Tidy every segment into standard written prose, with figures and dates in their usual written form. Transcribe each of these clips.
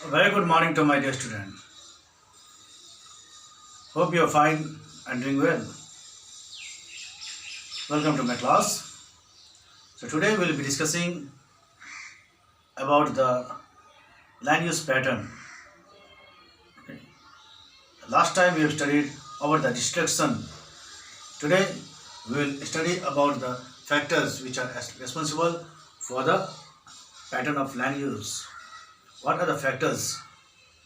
A very good morning to my dear student. Hope you are fine and doing well. Welcome to my class. So today we will be discussing about the land use pattern. Okay. Last time we have studied about the destruction. Today we will study about the factors which are responsible for the pattern of land use. What are the factors,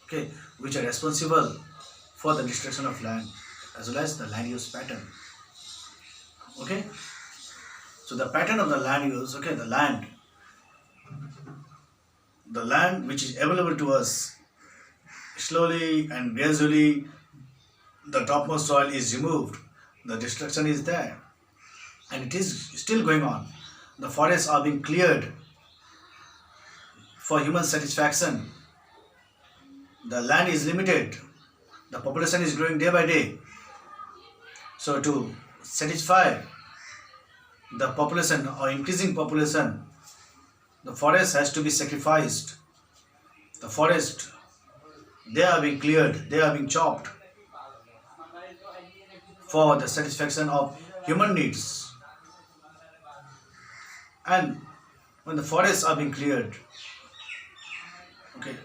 okay, which are responsible for the destruction of land as well as the land use pattern? Okay. So the pattern of the land use, okay, the land which is available to us, slowly and gradually the topmost soil is removed, the destruction is there, and it is still going on. The forests are being cleared for human satisfaction. The land is limited, the population is growing day by day. So to satisfy the population or increasing population, the forest has to be sacrificed. The forest, they are being cleared, they are being chopped for the satisfaction of human needs. And when the forests are being cleared, okay,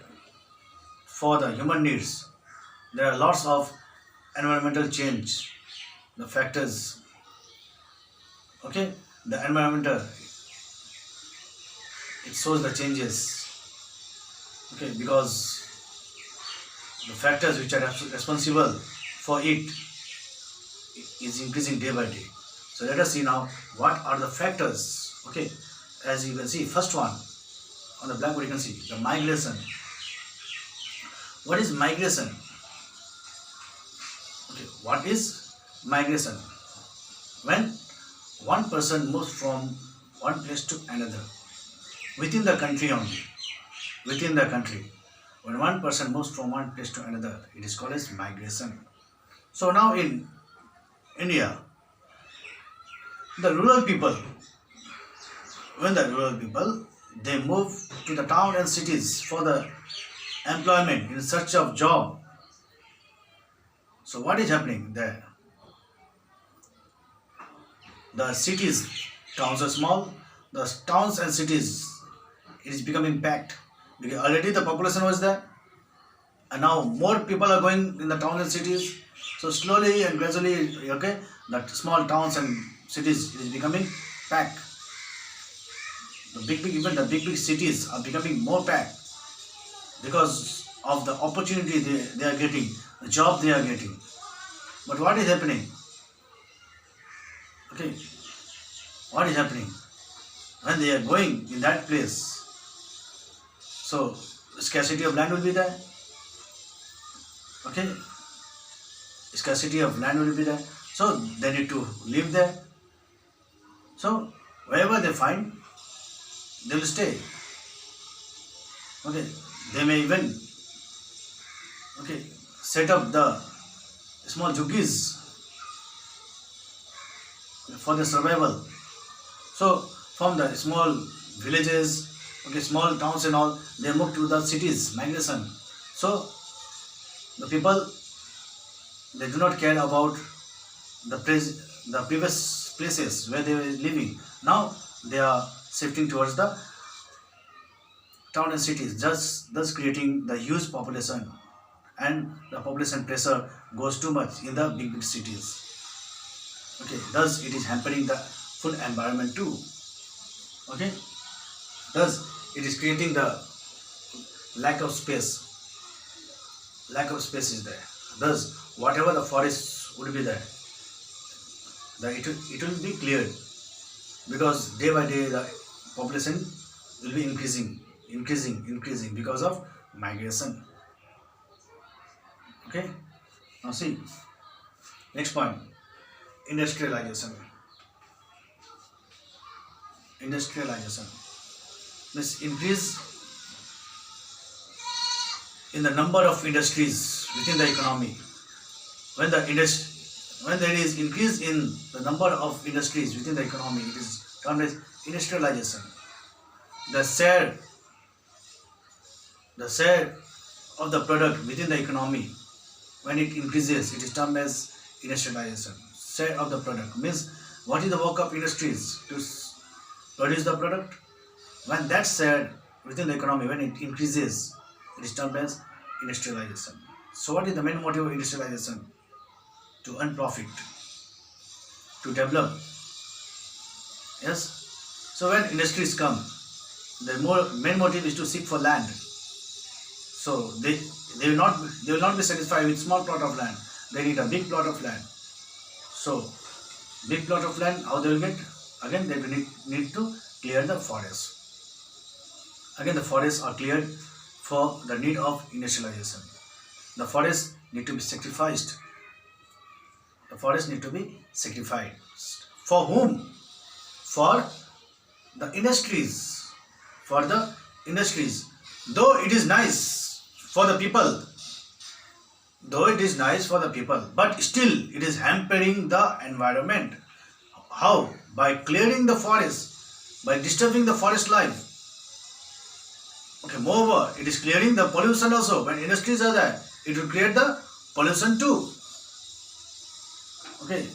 for the human needs, there are lots of environmental change, the factors, okay, the environmental, it shows the changes, okay, because the factors which are responsible for it is increasing day by day. So let us see now what are the factors. Okay, as you can see, first one on the blackboard you can see the migration. What is migration? Okay, what is migration? When one person moves from one place to another within the country only, within the country, when one person moves from one place to another, it is called as migration. So now in India, the rural people, when the rural people, they move to the town and cities for the employment in search of job. So what is happening there? The cities, towns are small, the towns and cities, it is becoming packed because already the population was there and now more people are going in the towns and cities. So slowly and gradually, okay, that small towns and cities, it is becoming packed. Even the big cities are becoming more packed because of the opportunity they are getting, the job they are getting. But what is happening? Okay, what is happening? When they are going in that place, so scarcity of land will be there. Okay, scarcity of land will be there. So they need to live there. So wherever they find, they will stay. Okay, they may even, okay, set up the small juggies for their survival. So from the small villages, okay, small towns and all, they move to the cities, migration. So the people, they do not care about the previous places where they were living. Now they are shifting towards the town and cities, thus creating the huge population, and the population pressure goes too much in the big cities. Okay, thus it is hampering the food environment too. Okay, thus it is creating the lack of space. Lack of space is there. Thus, whatever the forests would be there, it will be cleared because day by day the population will be increasing because of migration. Okay, now see, next point, industrialization. Industrialization means increase in the number of industries within the economy. When there is increase in the number of industries within the economy, it is termed as industrialization. The share of the product within the economy, when it increases, it is termed as industrialization. Share of the product means what is the work of industries to produce the product. When that share within the economy, when it increases, it is termed as industrialization. So what is the main motive of industrialization? To earn profit, to develop. Yes. So when industries come, the main motive is to seek for land. So they will not be satisfied with small plot of land. They need a big plot of land. So big plot of land, how they will get? Again, they will need to clear the forest. Again, the forests are cleared for the need of industrialization. The forests need to be sacrificed. The forests need to be sacrificed. For whom? For the industries. For the industries. Though it is nice for the people, but still it is hampering the environment. How? By clearing the forest, by disturbing the forest life. Okay, moreover, it is clearing the pollution also. When industries are there, it will create the pollution too. Okay,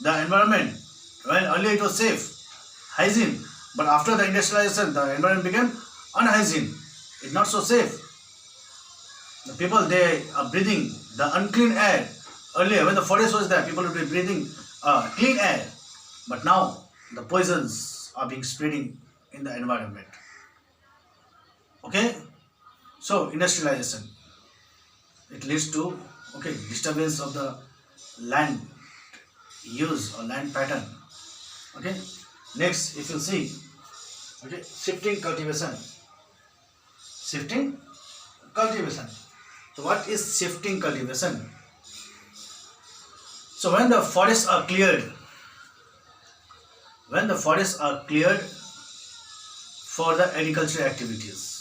the environment, when earlier it was safe, hygiene, but after the industrialization, the environment became unhygiene. It's not so safe. The people, they are breathing the unclean air. Earlier, when the forest was there, people would be breathing clean air. But now, the poisons are being spreading in the environment. Okay, so industrialization, it leads to disturbance of the land use or land pattern. Okay, next if you see, shifting cultivation. So what is shifting cultivation? So when the forests are cleared, for the agricultural activities,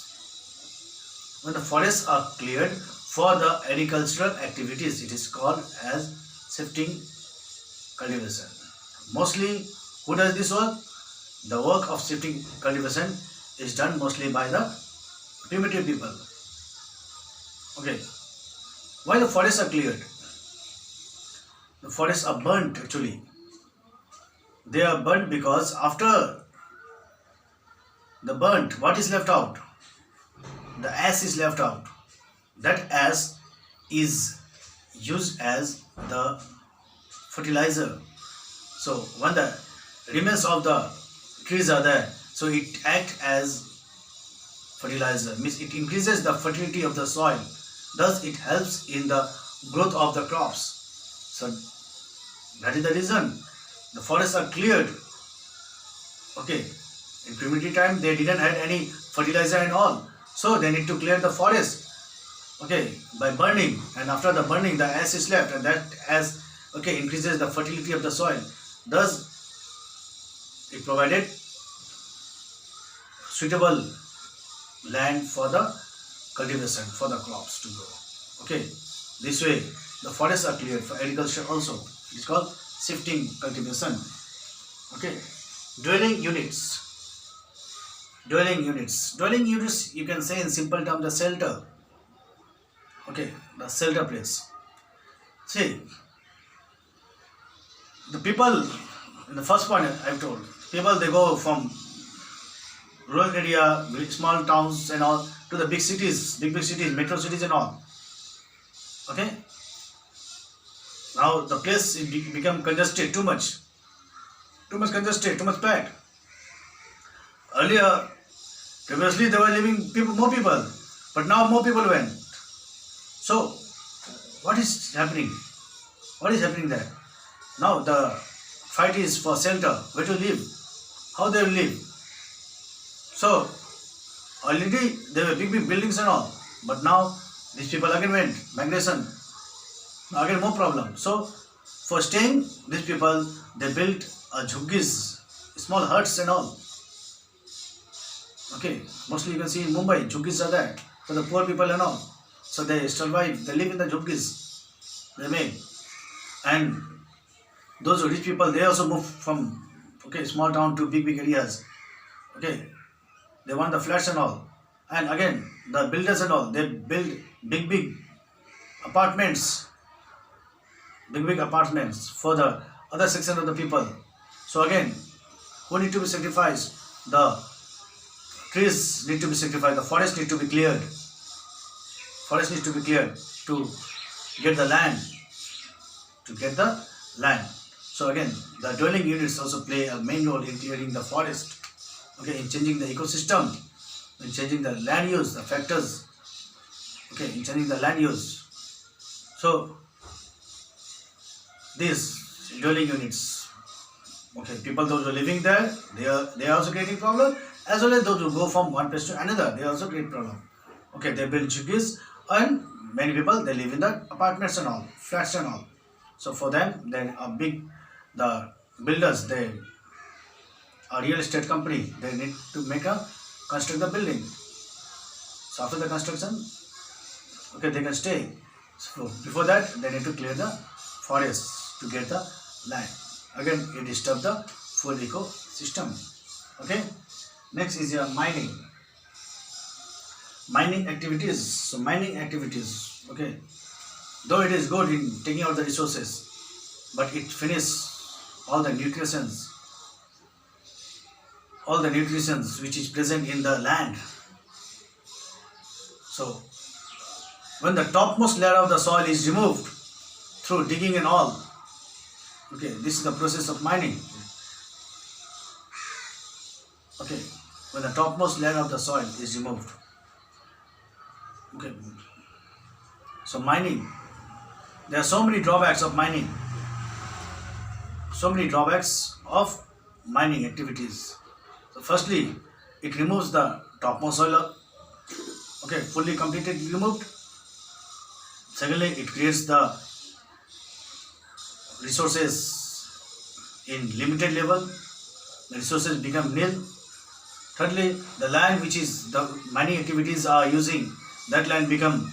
when the forests are cleared for the agricultural activities, it is called as shifting cultivation. Mostly, who does this work? The work of shifting cultivation is done mostly by the primitive people. Okay. Why the forests are cleared? The forests are burnt actually. They are burnt because after the burnt, what is left out? The ash is left out. That ash is used as the fertilizer. So when the remains of the trees are there, so it acts as fertilizer, means it increases the fertility of the soil, thus it helps in the growth of the crops. So that is the reason the forests are cleared. Okay, in primitive time they didn't have any fertilizer and all, so they need to clear the forest, okay, by burning, and after the burning the ash is left, and that ash increases the fertility of the soil, thus it provided suitable land for the cultivation, for the crops to grow. Okay, this way the forests are cleared for agriculture also. It is called shifting cultivation. Okay, dwelling units, you can say in simple terms the shelter. Okay, the shelter place. See, the people in the first point I have told, people they go from rural area, small towns and all, to the big cities, metro cities and all. Okay, now the place become congested, too much congested, too much packed. Earlier, previously there were living more people, but now more people went. So what is happening there? Now the fight is for shelter, where to live, how they will live. So already there were big buildings and all, but now these people again went, migration, again more problem. So for staying, these people, they built jhuggis, small huts and all. Okay, mostly you can see in Mumbai, jhuggis are there for the poor people and all. So they survive, they live in the jhuggis they made. And those rich people, they also move from small town to big areas. Okay, they want the flats and all. And again, the builders and all, they build big apartments, big apartments for the other section of the people. So again, who need to be sacrificed? The trees need to be sacrificed, the forest need to be cleared. Forest needs to be cleared to get the land, to get the land. So again, the dwelling units also play a main role in clearing the forest, okay, in changing the ecosystem, in changing the land use, the factors, okay, in changing the land use. So these dwelling units, okay, people those who are living there, they are also creating problem, as well as those who go from one place to another, they also create problem. Okay, they build juggies, and many people they live in the apartments and all, flats and all. So for them, then the builders, they a real estate company, they need to construct the building. So after the construction, okay, they can stay. So before that, they need to clear the forest to get the land. Again, it disturbs the full ecosystem. Okay. Next is your mining. Mining activities. So mining activities. Okay. Though it is good in taking out the resources, but it finishes all the nutrients which is present in the land. So when the topmost layer of the soil is removed through digging and all, okay, this is the process of mining. Okay, when the topmost layer of the soil is removed. Okay, so mining, there are so many drawbacks of mining. So many drawbacks of mining activities. So firstly, it removes the topmost soil. Okay, fully completed removed. Secondly, it creates the resources in limited level. The resources become nil. Thirdly, the land which is the mining activities are using, that land become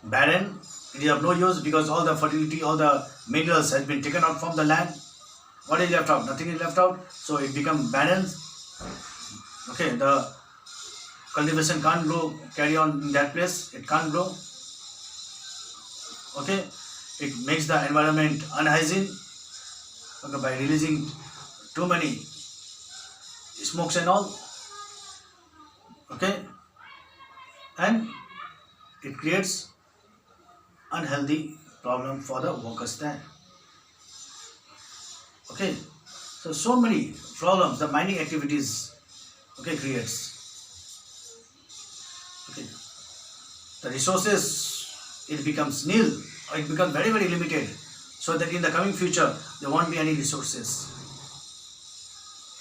barren. It is of no use because all the fertility, all the minerals has been taken out from the land. What is left out? Nothing is left out. So it becomes barren. Okay, the cultivation can't grow, carry on in that place. It can't grow. Okay, it makes the environment unhygiene, okay, by releasing too many smokes and all. Okay, and it creates unhealthy problem for the workers there. Okay, so many problems the mining activities, okay, creates. Okay, the resources, it becomes nil, or it becomes very limited, so that in the coming future there won't be any resources.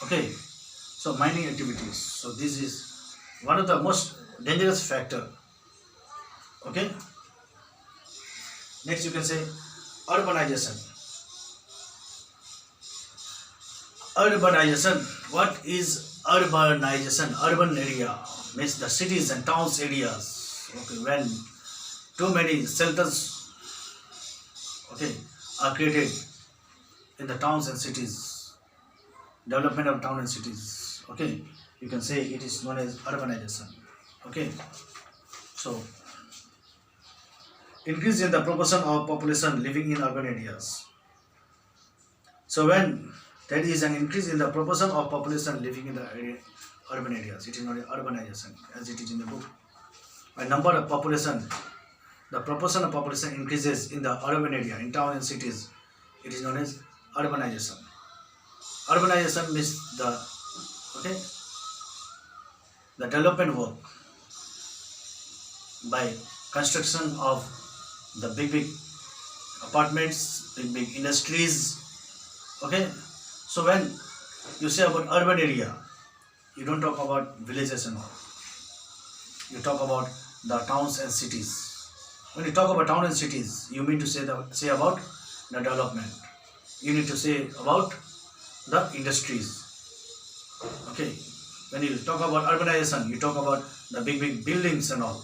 Okay, so mining activities, so this is one of the most dangerous factor. Okay, next you can say urbanization. What is urbanization? Urban area means the cities and towns areas. Okay, when too many shelters, okay, are created in the towns and cities, development of town and cities. Okay, you can say it is known as urbanization. Okay, so increase in the proportion of population living in urban areas. So when there is an increase in the proportion of population living in the urban areas, it is known as urbanization, as it is in the book. When number of population, the proportion of population increases in the urban area, in town and cities, it is known as urbanization. Urbanization means the development work by construction of the big apartments, big industries. Okay, so when you say about urban area, you don't talk about villages and all. You talk about the towns and cities. When you talk about towns and cities, you mean to say about the development. You need to say about the industries. Okay, when you talk about urbanization, you talk about the big buildings and all.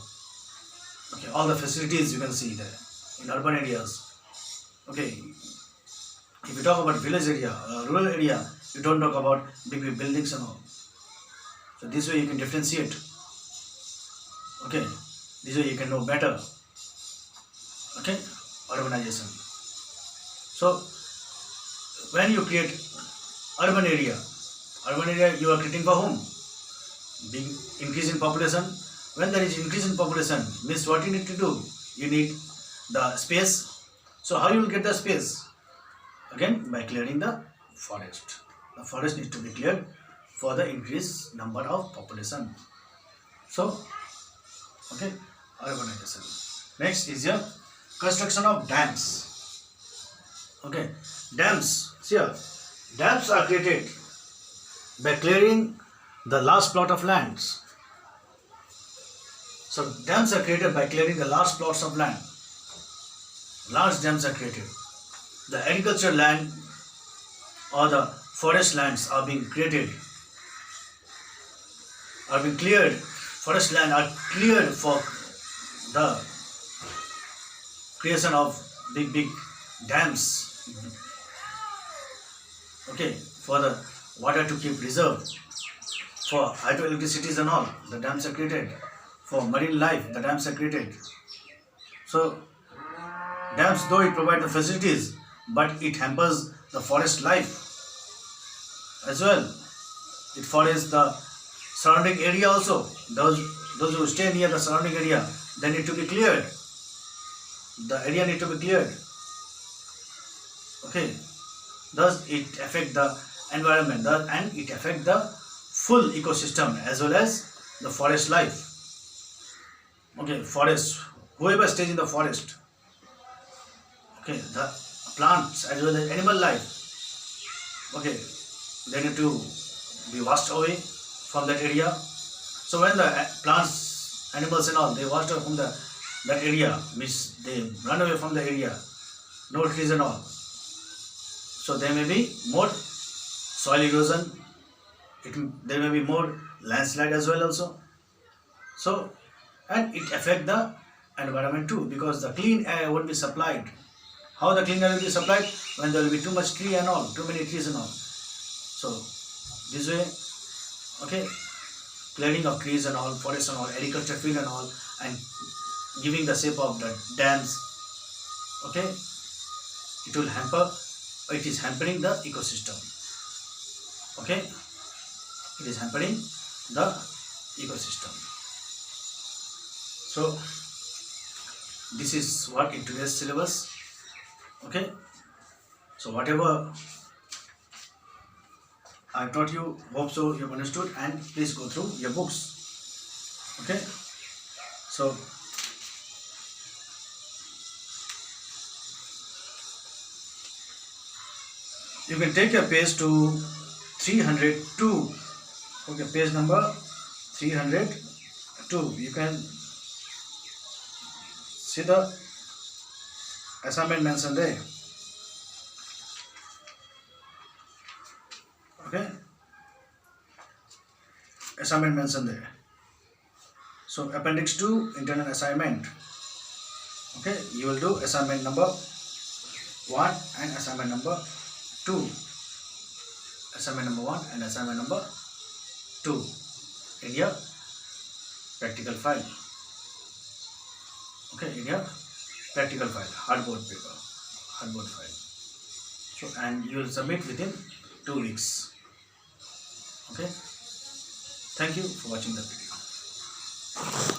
Okay, all the facilities you can see there in urban areas. Okay, if you talk about village area, rural area, you don't talk about big buildings and all. So this way you can differentiate. Okay, this way you can know better. Okay, urbanization. So when you create urban area you are creating for whom? Big increase in population. When there is increase in population, means what you need to do? You need the space. So how you will get the space? Again, by clearing the forest. The forest needs to be cleared for the increased number of population. So, okay, urbanization. Next is your construction of dams. Okay, dams. See here, dams are created by clearing the last plot of lands. So dams are created by clearing the large plots of land. Large dams are created. The agricultural land or the forest lands are being created, are being cleared. Forest land are cleared for the creation of big dams. Okay, for the water to keep reserved. For hydroelectricities and all, the dams are created. For marine life, the dams are created. So, dams, though it provides the facilities, but it hampers the forest life as well. It forests the surrounding area also. Those who stay near the surrounding area, they need to be cleared. The area need to be cleared. Okay. Thus, it affect the environment and it affect the full ecosystem as well as the forest life. Okay, forest. Whoever stays in the forest, okay, the plants as well as animal life, okay, they need to be washed away from that area. So when the plants, animals and all, they washed away from that area, means they run away from the area, no trees and all. So there may be more soil erosion, there may be more landslide as well also. So, and it affect the environment too, because the clean air won't be supplied. How the clean air will be supplied? When there will be too much tree and all, too many trees and all. So this way, okay, clearing of trees and all, forest and all, agriculture field and all, and giving the shape of the dams, okay, it will hamper, it is hampering the ecosystem. Okay, it is hampering the ecosystem. So this is what in today's syllabus. Okay, so whatever I taught you, hope so you have understood, and please go through your books. Okay, so you can take your page to 302. Okay, page number 302. You can see the assignment mentioned there. Okay, assignment mentioned there. So appendix 2, internal assignment. Okay, you will do assignment number 1 and assignment number 2. Assignment number 1 and assignment number 2 in your practical file. Okay, in your practical file, hardboard paper, hardboard file. So, and you will submit within 2 weeks. Okay, thank you for watching the video.